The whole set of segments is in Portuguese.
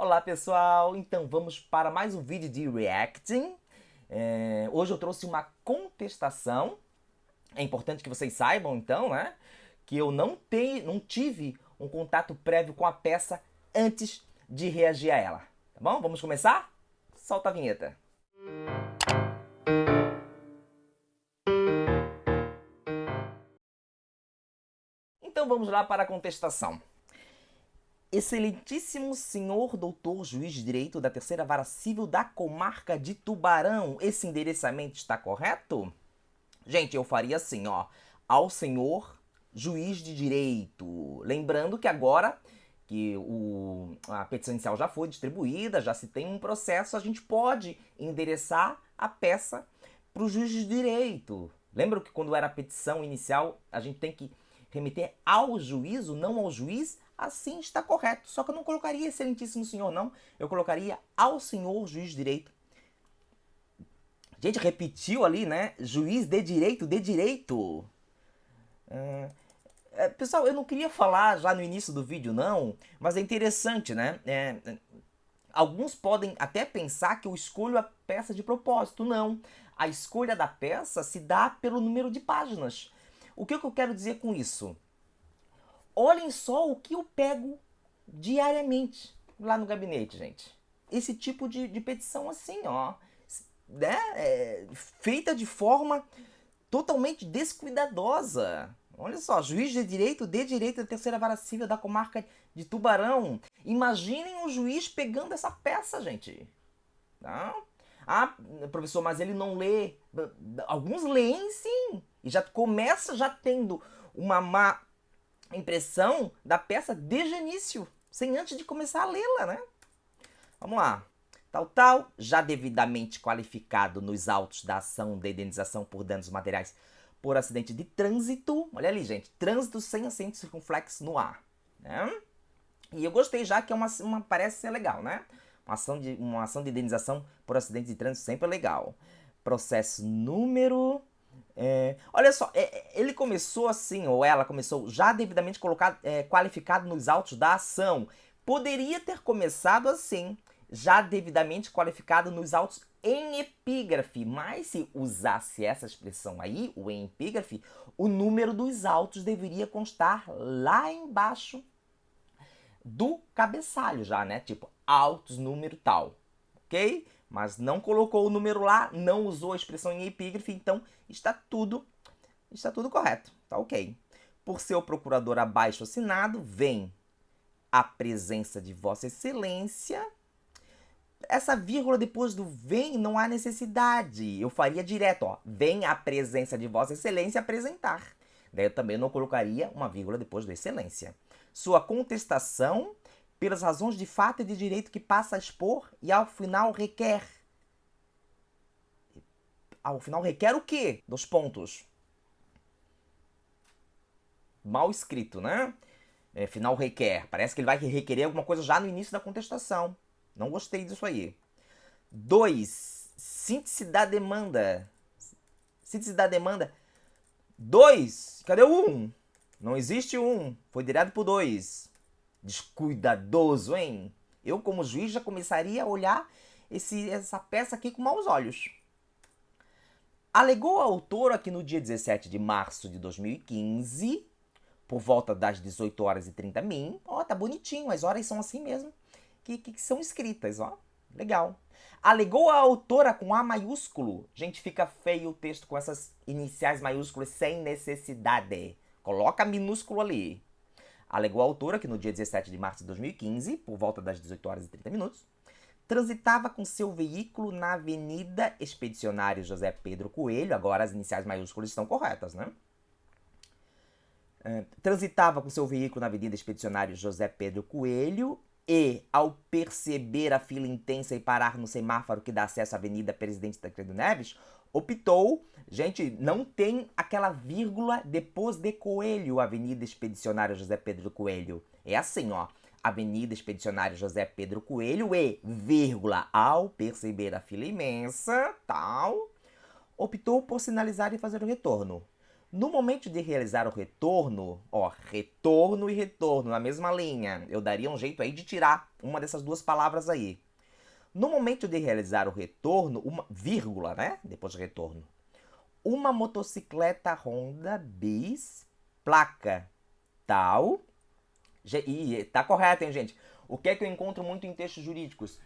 Olá pessoal, então vamos para mais um vídeo de reacting. Hoje eu trouxe uma contestação. É importante que vocês saibam então, né, que eu não tive um contato prévio com a peça antes de reagir a ela. Tá bom? Vamos começar? Solta a vinheta. Então vamos lá para a contestação. Excelentíssimo senhor doutor juiz de direito da Terceira Vara Civil da Comarca de Tubarão, esse endereçamento está correto? Gente, eu faria assim, ó, ao senhor juiz de direito. Lembrando que agora que a petição inicial já foi distribuída, já se tem um processo, a gente pode endereçar a peça para o juiz de direito. Lembra que quando era a petição inicial, a gente tem que remeter ao juízo, não ao juiz? Assim está correto. Só que eu não colocaria excelentíssimo senhor, não. Eu colocaria ao senhor juiz de direito. Gente, repetiu ali, né? Juiz de direito, de direito. Pessoal, eu não queria falar já no início do vídeo, não, mas é interessante, né? Alguns podem até pensar que eu escolho a peça de propósito. Não. A escolha da peça se dá pelo número de páginas. O que eu quero dizer com isso? Olhem só o que eu pego diariamente lá no gabinete, gente. Esse tipo de petição assim, ó, né? Feita de forma totalmente descuidadosa. Olha só, juiz de direito da Terceira Vara Civil da Comarca de Tubarão. Imaginem o juiz pegando essa peça, gente. Tá? Ah, professor, mas ele não lê. Alguns leem sim. E já começa já tendo uma má impressão da peça desde o início, sem antes de começar a lê-la, né? Vamos lá. Tal, já devidamente qualificado nos autos da ação de indenização por danos materiais por acidente de trânsito. Olha ali, gente. Trânsito sem acento circunflexo no ar. Né? E eu gostei já que parece ser legal, né? Uma ação de indenização por acidente de trânsito sempre é legal. Processo número... olha só, ele começou assim, ou ela começou já devidamente qualificado nos autos da ação. Poderia ter começado assim, já devidamente qualificado nos autos em epígrafe, mas se usasse essa expressão aí, o em epígrafe, o número dos autos deveria constar lá embaixo do cabeçalho já, né? Tipo, autos número tal, ok? Mas não colocou o número lá, não usou a expressão em epígrafe, então está tudo correto, tá ok. Por seu procurador abaixo assinado, vem a presença de Vossa Excelência. Essa vírgula depois do vem não há necessidade. Eu faria direto, ó. Vem a presença de Vossa Excelência apresentar. Daí eu também não colocaria uma vírgula depois do excelência. Sua contestação pelas razões de fato e de direito que passa a expor e ao final requer. Ao final requer o quê? Dos pontos. Mal escrito, né? Final requer. Parece que ele vai requerer alguma coisa já no início da contestação. Não gostei disso aí. 2. Síntese da demanda. Síntese da demanda. 2. Cadê o 1? Não existe 1. Foi direto pro 2. Descuidadoso, hein? Eu, como juiz, já começaria a olhar essa peça aqui com maus olhos. Alegou a autora que no dia 17 de março de 2015, por volta das 18 horas e 30 min, ó, tá bonitinho, as horas são assim mesmo, que são escritas, ó, legal. Alegou a autora com A maiúsculo. Gente, fica feio o texto com essas iniciais maiúsculas sem necessidade. Coloca minúsculo ali. Alegou a autora que no dia 17 de março de 2015, por volta das 18 horas e 30 minutos, transitava com seu veículo na Avenida Expedicionário José Pedro Coelho. Agora as iniciais maiúsculas estão corretas, né? Transitava com seu veículo na Avenida Expedicionário José Pedro Coelho e, ao perceber a fila intensa e parar no semáforo que dá acesso à Avenida Presidente Tancredo Neves, optou, gente, não tem aquela vírgula depois de Coelho, Avenida Expedicionário José Pedro Coelho. É assim, ó, Avenida Expedicionário José Pedro Coelho e, vírgula, ao perceber a fila imensa, tal, optou por sinalizar e fazer o retorno. No momento de realizar o retorno, ó, retorno e retorno na mesma linha, eu daria um jeito aí de tirar uma dessas duas palavras aí. No momento de realizar o retorno, uma vírgula, né? Depois de retorno. Uma motocicleta Honda bis, placa tal. E tá correto, hein, gente? O que é que eu encontro muito em textos jurídicos?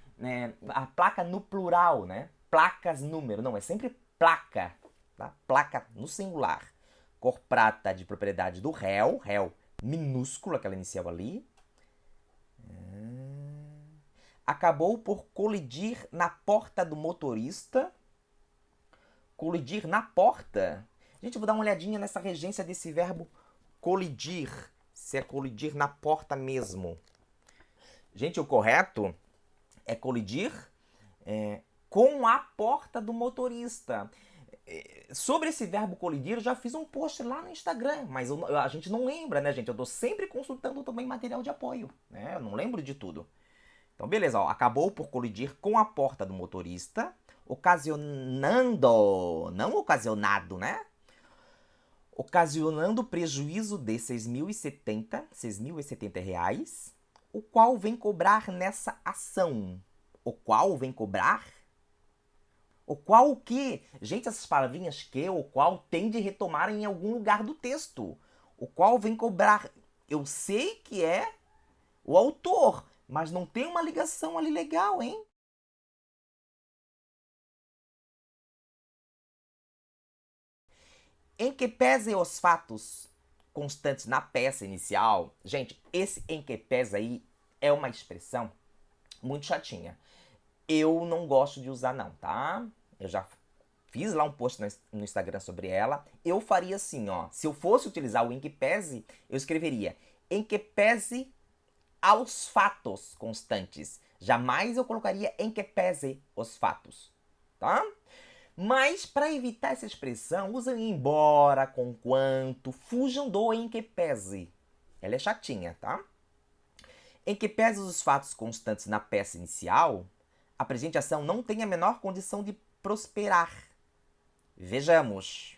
A placa no plural, né? Placas número. Não, é sempre placa. Tá? Placa no singular. Cor prata de propriedade do réu. Réu minúsculo, aquela inicial ali. Acabou por colidir na porta do motorista. Colidir na porta? Gente, eu vou dar uma olhadinha nessa regência desse verbo colidir. Se é colidir na porta mesmo. Gente, o correto é colidir com a porta do motorista. Sobre esse verbo colidir, eu já fiz um post lá no Instagram, mas a gente não lembra, né, gente? Eu tô sempre consultando também material de apoio, né? Eu não lembro de tudo. Então, beleza, ó, acabou por colidir com a porta do motorista, ocasionando, não ocasionado, né? Ocasionando prejuízo de R$ 6.070 reais, o qual vem cobrar nessa ação. O qual vem cobrar? O qual o quê? Gente, essas palavrinhas que, o qual, tem de retomar em algum lugar do texto. O qual vem cobrar. Eu sei que é o autor, mas não tem uma ligação ali legal, hein? Em que pese os fatos constantes na peça inicial, gente, esse em que pese aí é uma expressão muito chatinha. Eu não gosto de usar não, tá? Eu já fiz lá um post no Instagram sobre ela. Eu faria assim, ó. Se eu fosse utilizar o em que pese, eu escreveria em que pese aos fatos constantes. Jamais eu colocaria em que pese os fatos, tá? Mas para evitar essa expressão, usam embora, conquanto, fujam do em que pese. Ela é chatinha, tá? Em que pese os fatos constantes na peça inicial, a presente ação não tem a menor condição de prosperar. Vejamos.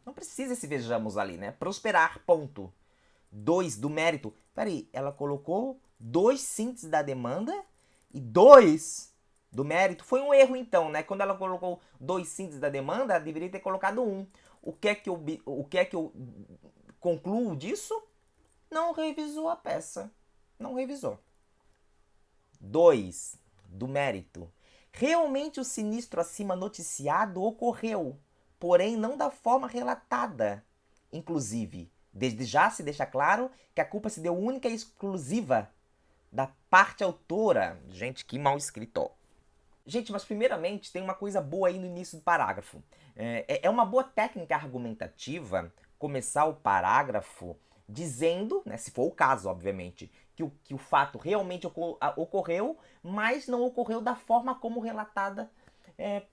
Não precisa esse vejamos ali, né? Prosperar, ponto. 2 do mérito. Peraí, ela colocou 2 sínteses da demanda e 2 do mérito. Foi um erro então, né? Quando ela colocou 2 sínteses da demanda, ela deveria ter colocado 1. O que é que eu concluo disso? Não revisou a peça. Não revisou. 2 do mérito. Realmente o sinistro acima noticiado ocorreu, porém não da forma relatada. Inclusive, desde já se deixa claro que a culpa se deu única e exclusiva da parte autora. Gente, que mal escrito. Gente, mas primeiramente tem uma coisa boa aí no início do parágrafo. É uma boa técnica argumentativa começar o parágrafo dizendo, né, se for o caso, obviamente, que o fato realmente ocorreu, mas não ocorreu da forma como relatada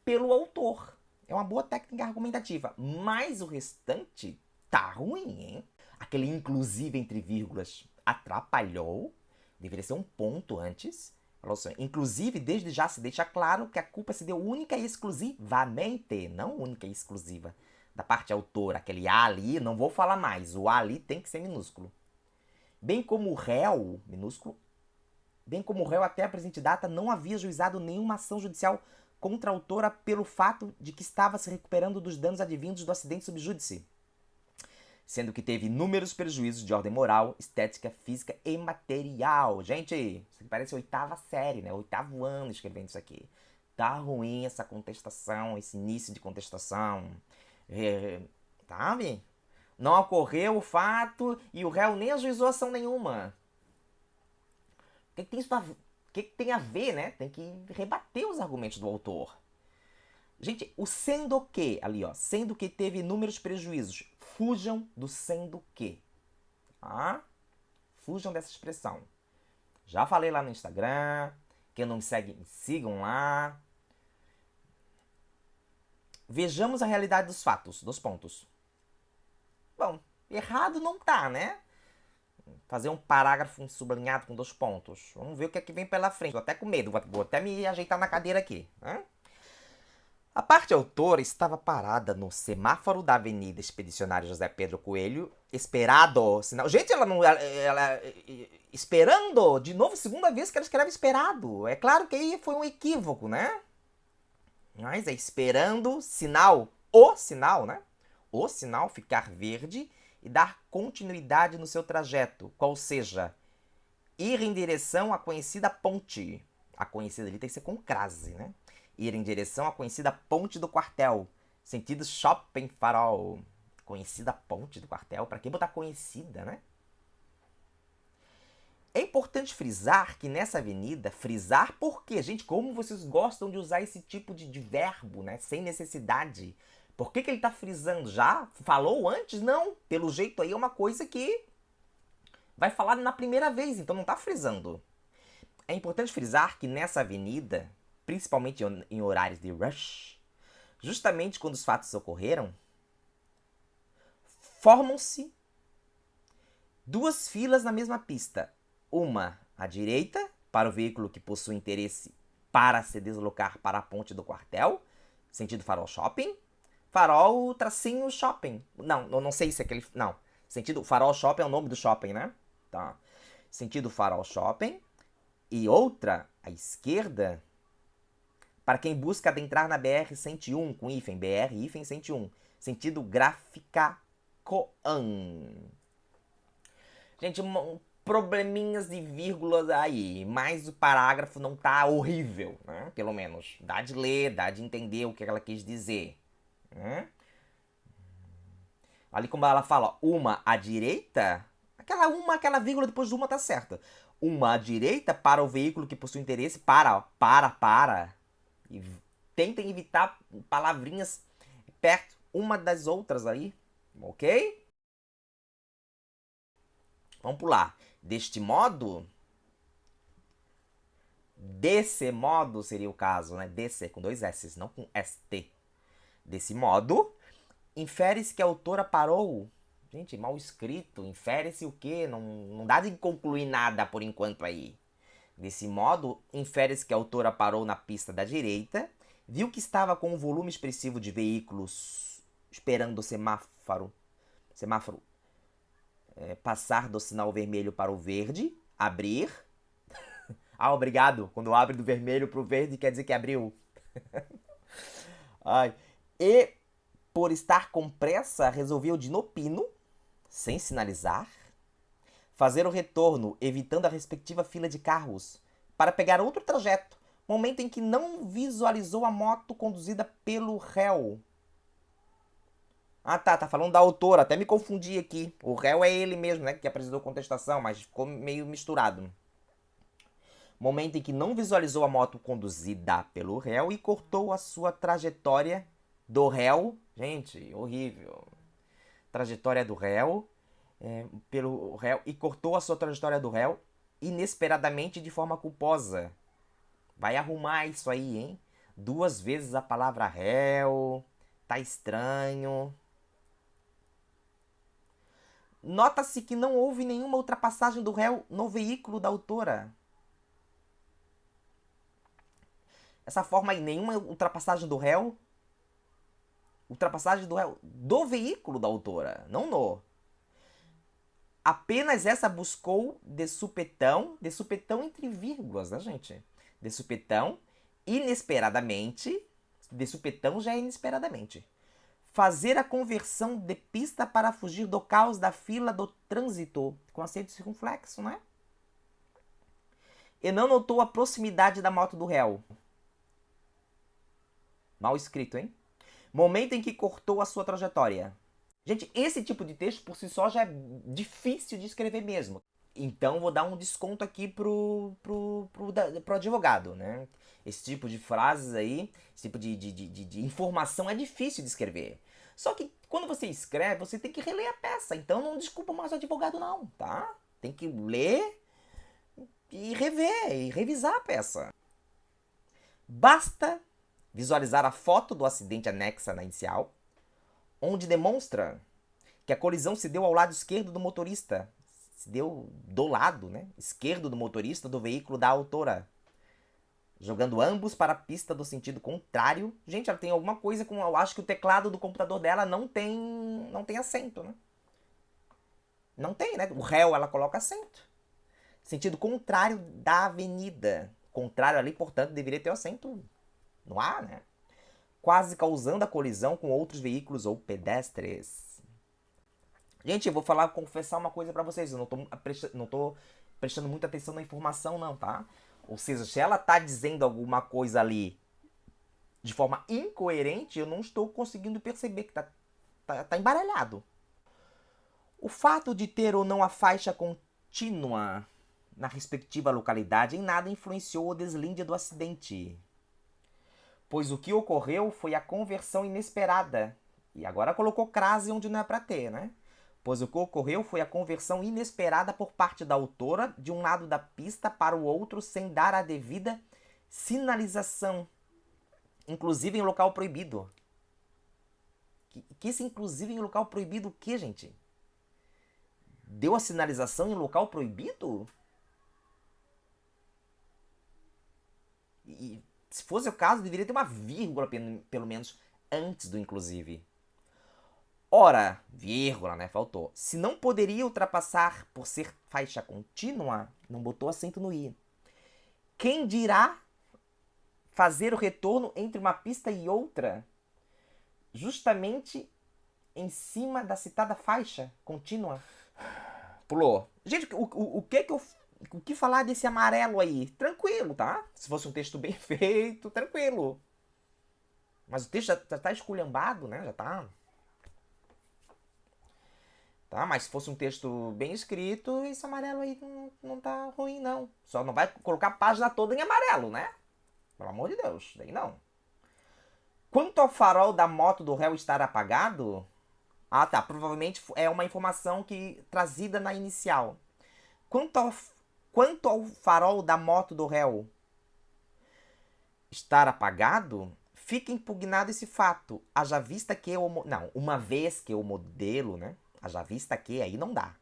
pelo autor. É uma boa técnica argumentativa. Mas o restante tá ruim, hein? Aquele inclusive entre vírgulas atrapalhou. Deveria ser um ponto antes. Inclusive, desde já se deixa claro que a culpa se deu única e exclusivamente, não única e exclusiva, da parte autora. Aquele A ali, não vou falar mais, o A ali tem que ser minúsculo. Bem como o réu, minúsculo, bem como o réu até a presente data não havia juizado nenhuma ação judicial contra a autora pelo fato de que estava se recuperando dos danos advindos do acidente subjúdice, sendo que teve inúmeros prejuízos de ordem moral, estética, física e material. Gente, isso aqui parece oitava série, né? Oitavo ano escrevendo isso aqui. Tá ruim essa contestação, esse início de contestação. Sabe? Não ocorreu o fato e o réu nem ajuizou ação nenhuma. O que tem isso o que tem a ver, né? Tem que rebater os argumentos do autor. Gente, o sendo que, ali ó, sendo que teve inúmeros prejuízos, fujam do sendo que. Tá? Fujam dessa expressão. Já falei lá no Instagram, quem não me segue, me sigam lá. Vejamos a realidade dos fatos, dos pontos. Bom, errado não tá, né? Fazer um parágrafo sublinhado com 2 pontos. Vamos ver o que é que vem pela frente. Tô até com medo, vou até me ajeitar na cadeira aqui. Né? A parte autora estava parada no semáforo da Avenida Expedicionário José Pedro Coelho, esperado sinal. Gente, ela não. Esperando! De novo, segunda vez que ela escreve esperado. É claro que aí foi um equívoco, né? Mas é esperando sinal. O sinal, né? O sinal ficar verde e dar continuidade no seu trajeto. Qual seja, ir em direção à conhecida ponte. A conhecida ali tem que ser com crase, né? Ir em direção à conhecida ponte do quartel. Sentido shopping farol. Conhecida ponte do quartel? Pra que botar conhecida, né? É importante frisar que nessa avenida, frisar por quê? Gente, como vocês gostam de usar esse tipo de verbo, né? Sem necessidade. Por que ele tá frisando? Já falou antes? Não. Pelo jeito aí é uma coisa que vai falar na primeira vez, então não tá frisando. É importante frisar que nessa avenida, principalmente em horários de rush, justamente quando os fatos ocorreram, formam-se duas filas na mesma pista. Uma à direita, para o veículo que possui interesse para se deslocar para a ponte do quartel, sentido farol shopping. Farol tracinho shopping. Não sei se é aquele. Não. Sentido farol shopping é o nome do shopping, né? Tá. Sentido farol shopping. E outra, à esquerda, para quem busca adentrar na BR-101 com hífen, BR-101, sentido Gráfica Coan. Gente, probleminhas de vírgulas aí, mas o parágrafo não tá horrível, né? Pelo menos, dá de ler, dá de entender o que ela quis dizer. Né? Ali como ela fala, uma à direita, aquela vírgula depois de uma tá certa. Uma à direita para o veículo que possui interesse, para. E tentem evitar palavrinhas perto uma das outras aí, ok? Vamos pular. Desse modo seria o caso, né? Desse com dois S, não com ST. Desse modo, infere-se que a autora parou. Gente, mal escrito. Infere-se o quê? Não dá de concluir nada por enquanto aí. Desse modo, infere-se que a autora parou na pista da direita, viu que estava com um volume expressivo de veículos esperando o semáforo passar do sinal vermelho para o verde, abrir. Ah, obrigado. Quando abre do vermelho para o verde quer dizer que abriu. Ai. E, por estar com pressa, resolveu de no pino, sem sinalizar, fazer o retorno, evitando a respectiva fila de carros, para pegar outro trajeto, momento em que não visualizou a moto conduzida pelo réu. Ah, tá falando da autora, até me confundi aqui. O réu é ele mesmo, né, que apresentou contestação, mas ficou meio misturado. Momento em que não visualizou a moto conduzida pelo réu e cortou a sua trajetória do réu. Gente, horrível. Trajetória do réu, pelo réu, e cortou a sua trajetória do réu inesperadamente de forma culposa. Vai arrumar isso aí, hein? Duas vezes a palavra réu. Tá estranho. Nota-se que não houve nenhuma ultrapassagem do réu no veículo da autora. Essa forma aí, nenhuma ultrapassagem do réu. Ultrapassagem do réu do veículo da autora, não no. Apenas essa buscou de supetão entre vírgulas, né, gente? De supetão, inesperadamente. De supetão já é inesperadamente. Fazer a conversão de pista para fugir do caos da fila do trânsito, com acento circunflexo, né? E não notou a proximidade da moto do réu. Mal escrito, hein? Momento em que cortou a sua trajetória. Gente, esse tipo de texto por si só já é difícil de escrever mesmo. Então vou dar um desconto aqui pro advogado, né? Esse tipo de frases aí, esse tipo de informação é difícil de escrever. Só que quando você escreve, você tem que reler a peça. Então não desculpa mais o advogado não, tá? Tem que ler e rever, e revisar a peça. Basta visualizar a foto do acidente anexa na inicial, onde demonstra que a colisão se deu ao lado esquerdo do motorista. Se deu do lado, né? Esquerdo do motorista do veículo da autora. jogando ambos para a pista do sentido contrário. Gente, ela tem alguma coisa com... Eu acho que o teclado do computador dela não tem acento, né? Não tem, né? O réu, ela coloca acento. Sentido contrário da avenida. Contrário ali, portanto, deveria ter o acento no ar, né? Quase causando a colisão com outros veículos ou pedestres. Gente, eu vou confessar uma coisa pra vocês. Eu não tô prestando muita atenção na informação, não, tá? Ou seja, se ela tá dizendo alguma coisa ali de forma incoerente, eu não estou conseguindo perceber que tá embaralhado. O fato de ter ou não a faixa contínua na respectiva localidade em nada influenciou o deslinde do acidente, pois o que ocorreu foi a conversão inesperada. E agora colocou crase onde não é para ter, né? Pois o que ocorreu foi a conversão inesperada por parte da autora de um lado da pista para o outro sem dar a devida sinalização, inclusive em local proibido. Que esse inclusive em local proibido o que, gente? Deu a sinalização em local proibido? E se fosse o caso, deveria ter uma vírgula, pelo menos, antes do inclusive. Ora, vírgula, né? Faltou. Se não poderia ultrapassar por ser faixa contínua, não botou acento no i. Quem dirá fazer o retorno entre uma pista e outra, justamente em cima da citada faixa contínua? Pulou. Gente, o que falar desse amarelo aí? Tranquilo, tá? Se fosse um texto bem feito, tranquilo. Mas o texto já tá esculhambado, né? Já tá. Tá? Mas se fosse um texto bem escrito, esse amarelo aí não tá ruim, não. Só não vai colocar a página toda em amarelo, né? Pelo amor de Deus, daí não. Quanto ao farol da moto do réu estar apagado... Ah, tá. Provavelmente é uma informação trazida na inicial. Quanto ao farol da moto do réu estar apagado, fica impugnado esse fato. Haja vista que não, uma vez que o modelo, né? Haja vista que aí não dá.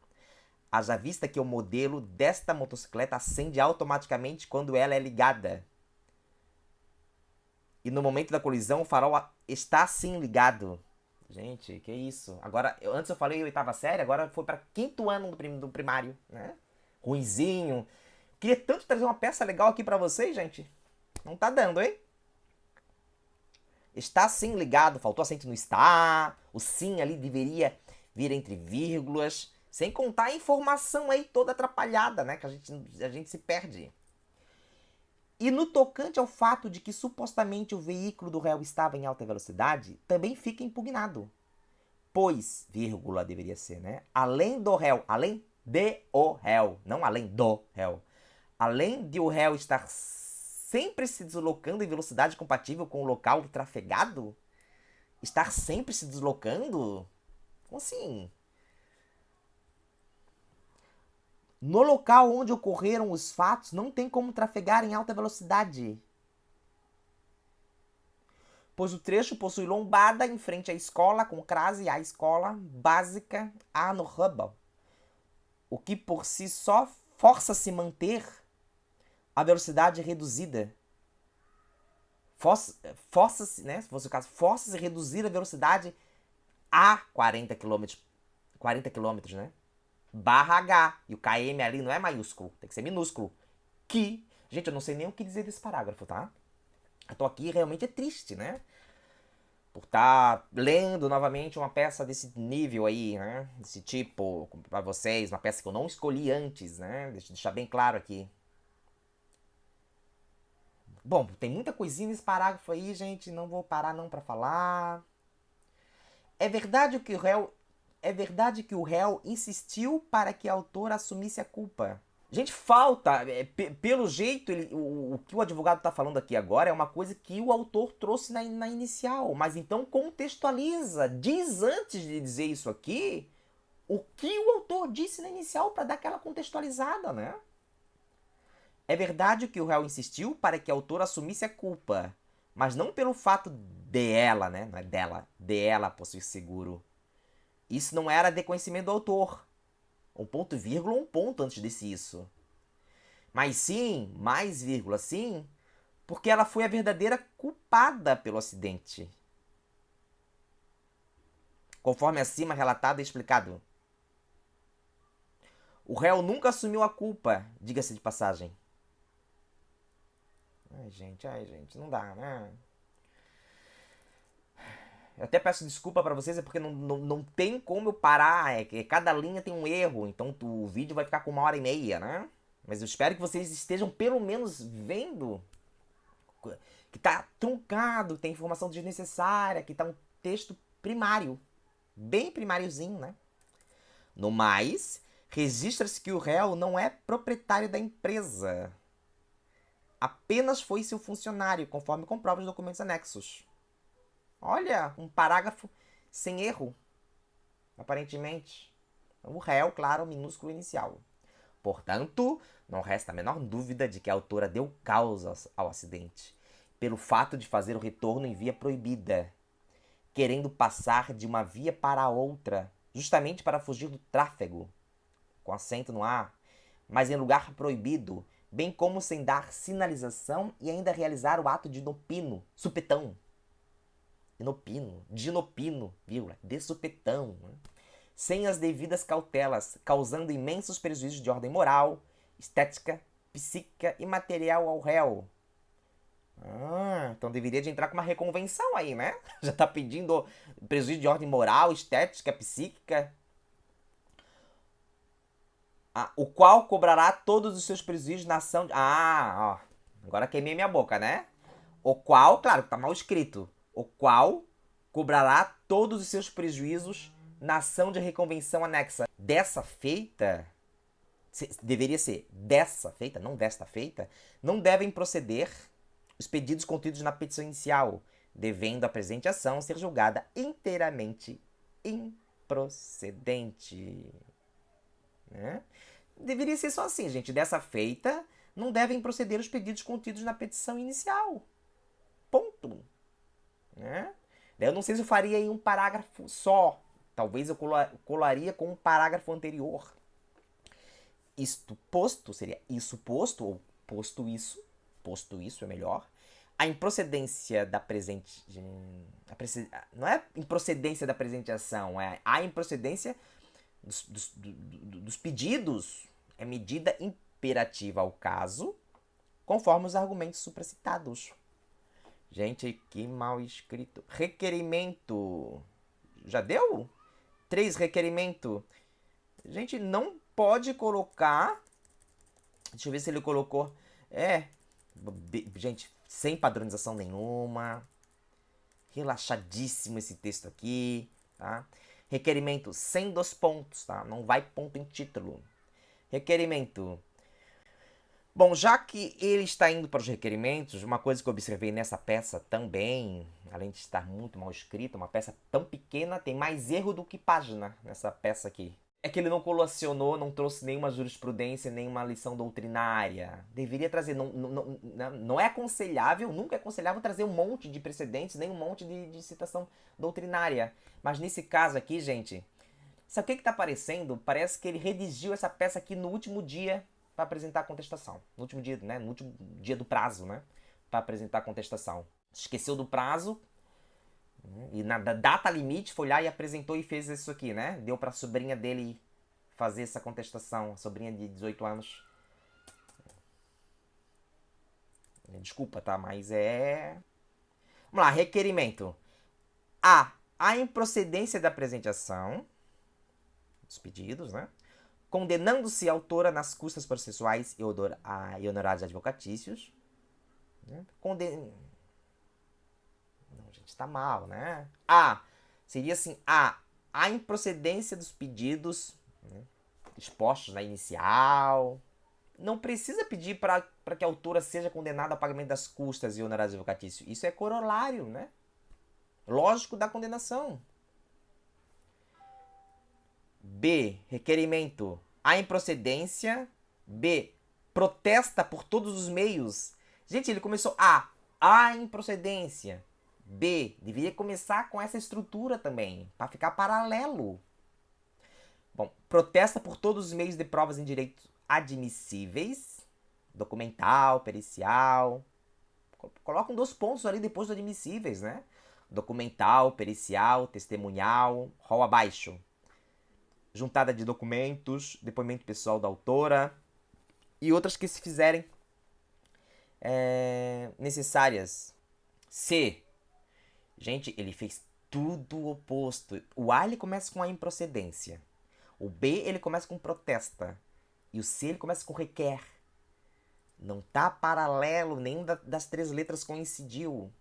Haja vista que o modelo desta motocicleta acende automaticamente quando ela é ligada. E no momento da colisão o farol está sim ligado. Gente, que isso? Agora, antes eu falei oitava série, agora foi para quinto ano do primário, né? Ruinzinho. Queria tanto trazer uma peça legal aqui para vocês, gente. Não tá dando, hein? Está sim ligado, faltou acento no está. O sim ali deveria vir entre vírgulas. Sem contar a informação aí toda atrapalhada, né? Que a gente se perde. E no tocante ao fato de que supostamente o veículo do réu estava em alta velocidade, também fica impugnado. Pois, vírgula deveria ser, né? Além do réu, além de o réu, não além do réu. Além de o réu estar sempre se deslocando em velocidade compatível com o local do trafegado, estar sempre se deslocando? Como assim? No local onde ocorreram os fatos, não tem como trafegar em alta velocidade, pois o trecho possui lombada em frente à escola, com crase à escola básica A no Hubble, o que por si só força-se manter a velocidade reduzida. Força-se, né? Se fosse o caso, força-se reduzir a velocidade a 40 km. 40 km, né? Barra H. E o KM ali não é maiúsculo, tem que ser minúsculo. Que, gente, eu não sei nem o que dizer desse parágrafo, tá? Eu tô aqui realmente é triste, né? Por estar lendo novamente uma peça desse nível aí, né? Desse tipo, pra vocês, uma peça que eu não escolhi antes, né? Deixa eu deixar bem claro aqui. Bom, tem muita coisinha nesse parágrafo aí, gente, não vou parar não pra falar. É verdade que o réu insistiu para que a autora assumisse a culpa. Gente, falta, pelo jeito, o que o advogado está falando aqui agora é uma coisa que o autor trouxe na inicial, mas então contextualiza, diz antes de dizer isso aqui, o que o autor disse na inicial para dar aquela contextualizada, né? É verdade que o réu insistiu para que a autora assumisse a culpa, mas não pelo fato de ela, né? Não é dela, de ela possuir seguro. Isso não era de conhecimento do autor. Um ponto, vírgula, um ponto antes desse isso. Mas sim, mais vírgula, sim, porque ela foi a verdadeira culpada pelo acidente, conforme acima relatado e explicado. O réu nunca assumiu a culpa, diga-se de passagem. Ai, gente, não dá, né? Eu até peço desculpa pra vocês, é porque não tem como eu parar, é que cada linha tem um erro, então o vídeo vai ficar com 1h30, né? Mas eu espero que vocês estejam pelo menos vendo que tá truncado, tem informação desnecessária, que tá um texto primário, bem primáriozinho, né? No mais, registra-se que o réu não é proprietário da empresa, apenas foi seu funcionário, conforme comprova os documentos anexos. Olha, um parágrafo sem erro, aparentemente. O réu, claro, minúsculo inicial. Portanto, não resta a menor dúvida de que a autora deu causa ao acidente, pelo fato de fazer o retorno em via proibida, querendo passar de uma via para outra, justamente para fugir do tráfego, com acento no A, mas em lugar proibido, bem como sem dar sinalização e ainda realizar o ato de inopino, supetão. Inopino, de inopino, vírgula, de supetão, né? Sem as devidas cautelas, causando imensos prejuízos de ordem moral, estética, psíquica e material ao réu. Então deveria de entrar com uma reconvenção aí, né? Já tá pedindo prejuízo de ordem moral, estética, psíquica. O qual cobrará todos os seus prejuízos na ação de... ó. Agora queimei minha boca, né? O qual, claro, tá mal escrito. O qual cobrará todos os seus prejuízos na ação de reconvenção anexa. Dessa feita, deveria ser dessa feita, não desta feita, não devem proceder os pedidos contidos na petição inicial, devendo a presente ação ser julgada inteiramente improcedente. Né? Deveria ser só assim, gente. Dessa feita, não devem proceder os pedidos contidos na petição inicial. Ponto. Né? Eu não sei se eu faria em um parágrafo só. Talvez eu colaria com um parágrafo anterior. Isto posto, seria isso posto, ou posto isso é melhor. A improcedência da presente... Não é improcedência da presente ação, é a improcedência dos pedidos. É medida imperativa ao caso, conforme os argumentos supracitados. Gente, que mal escrito. Requerimento. Já deu? 3, requerimento. Gente, não pode colocar... Deixa eu ver se ele colocou... Gente, sem padronização nenhuma. Relaxadíssimo esse texto aqui, tá? Requerimento sem 2 pontos, tá? Não vai ponto em título. Requerimento. Bom, já que ele está indo para os requerimentos, uma coisa que eu observei nessa peça também, além de estar muito mal escrita, uma peça tão pequena, tem mais erro do que página nessa peça aqui. É que ele não colacionou, não trouxe nenhuma jurisprudência, nenhuma lição doutrinária. Deveria trazer, não é aconselhável, nunca é aconselhável trazer um monte de precedentes, nem um monte de citação doutrinária. Mas nesse caso aqui, gente, sabe o que está parecendo? Parece que ele redigiu essa peça aqui no último dia para apresentar a contestação. No último dia, né? No último dia do prazo, né? Para apresentar a contestação. Esqueceu do prazo, e na data limite foi lá e apresentou e fez isso aqui, né? Deu para a sobrinha dele fazer essa contestação, a sobrinha de 18 anos. Desculpa, tá? Mas é... Vamos lá, requerimento. A improcedência da presente ação, dos pedidos, né? Condenando-se a autora nas custas processuais e honorários advocatícios. Né? Não, gente, tá mal, né? Seria assim, a improcedência dos pedidos, né, expostos na inicial. Não precisa pedir para que a autora seja condenada ao pagamento das custas e honorários advocatícios. Isso é corolário, né? Lógico da condenação. B. Requerimento. A improcedência. B. Protesta por todos os meios. Gente, ele começou a improcedência. B. Deveria começar com essa estrutura também, para ficar paralelo. Bom, protesta por todos os meios de provas em direito admissíveis. Documental, pericial, Colocam 2 pontos ali depois do admissíveis, né? Documental, pericial, testemunhal, rol abaixo. Juntada de documentos, depoimento pessoal da autora e outras que se fizerem necessárias. C. Gente, ele fez tudo o oposto. O A ele começa com a improcedência. O B ele começa com protesta. E o C ele começa com requer. Não tá paralelo, nenhum das 3 letras coincidiu.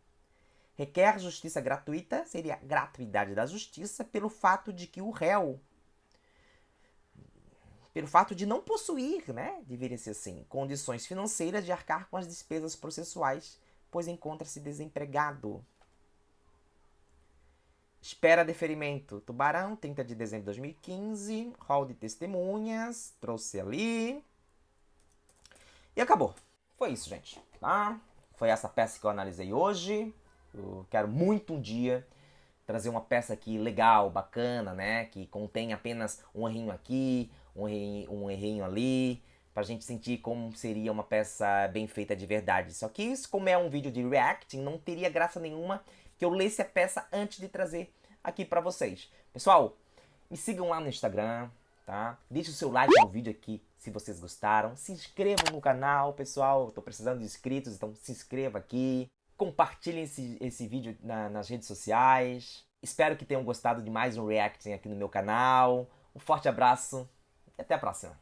Requer justiça gratuita seria a gratuidade da justiça pelo fato de que o réu, pelo fato de não possuir, né, deveria ser assim, condições financeiras de arcar com as despesas processuais, pois encontra-se desempregado. Espera deferimento. Tubarão, 30 de dezembro de 2015. Hall de testemunhas. Trouxe ali. E acabou. Foi isso, gente. Tá? Foi essa peça que eu analisei hoje. Eu quero muito um dia trazer uma peça aqui legal, bacana, né? Que contém apenas um errinho aqui, um errinho ali, pra gente sentir como seria uma peça bem feita de verdade. Só que isso, como é um vídeo de reacting, não teria graça nenhuma que eu lesse a peça antes de trazer aqui pra vocês. Pessoal, me sigam lá no Instagram, tá? Deixe o seu like no vídeo aqui se vocês gostaram. Se inscrevam no canal, pessoal. Eu tô precisando de inscritos, então se inscreva aqui. Compartilhem esse vídeo nas redes sociais. Espero que tenham gostado de mais um reacting aqui no meu canal. Um forte abraço e até a próxima.